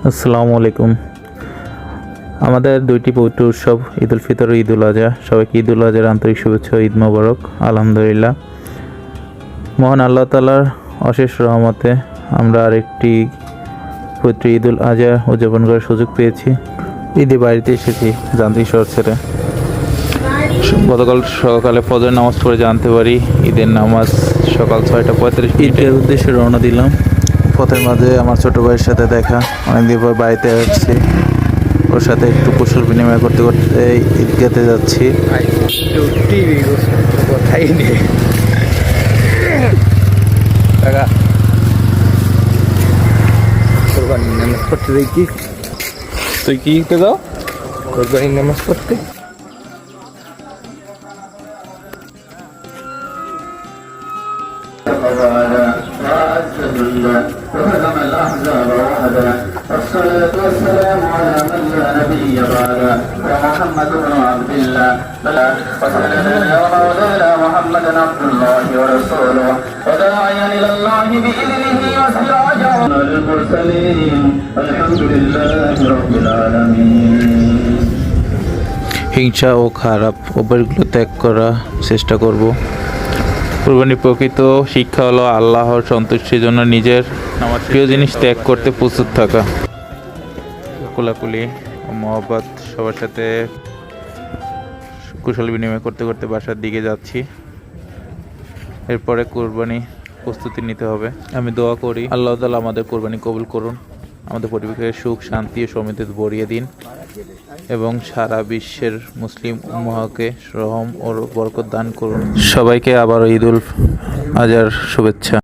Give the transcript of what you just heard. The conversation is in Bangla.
আসসালামু আলাইকুম। আমাদের দুইটি পবিত্র উৎসব ঈদ উল ফিতর ও ঈদ উল আজহা। সবাইকে ঈদ উল আজহার আন্তরিক শুভেচ্ছা, ঈদ মোবারক। আলহামদুলিল্লাহ, মহান আল্লাহ তাআলার অশেষ রহমতে আমরা আরেকটি পবিত্র ঈদ উল আজহা উদযাপন করার সুযোগ পেয়েছি। ঈদে বাড়িতে এসেছি যান্ত্রিক শহর ছেড়ে। গতকাল সকালে ফজর নামাজ পড়ে জানতে পারি ঈদের নামাজ সকাল 6:35 ঈদের উদ্দেশ্যে রওনা দিলাম। পথের মাঝে আমার ছোটো ভাইয়ের সাথে দেখা, অনেকদিন পর বাড়িতে আসছি। ওর সাথে একটু কুশল বিনিময় করতে করতে ঈদগাতে যাচ্ছি। নামাজ পড়তে দেখি তুই কি ঈদে যাও? কোরবানির নামাজ পড়তে। وهزم الأحزاب وحده والصلاة والسلام على من لا نبي بعده ومحمد بن عبد الله وسيدنا ومولانا محمد عبد الله ورسوله وداعيا إلى الله بإذنه وسراجا للمرسلين والحمد لله رب العالمين। হিংসা ও খারাপ অভ্যাসগুলো ত্যাগ করার চেষ্টা করব। কুরবানির প্রকৃত শিক্ষা হলো আল্লাহর সন্তুষ্টির জন্য নিজের প্রিয় জিনিস ত্যাগ করতে প্রস্তুত থাকা। কোলাকুলি ও মহব্বত সবার সাথে কুশল বিনিময় করতে করতে বাসার দিকে যাচ্ছি। এরপরে কুরবানি প্রস্তুতি নিতে হবে। আমি দোয়া করি আল্লাহ তাআলা আমাদের কুরবানি কবুল করুন, আমাদের পরিবারের সুখ শান্তি ও সমৃদ্ধি ভরিয়ে দিন এবং সারা বিশ্বের মুসলিম উম্মাহকে রহম ও বরকত দান করুন। সবাইকে আবারও ঈদ উল আজহার শুভেচ্ছা।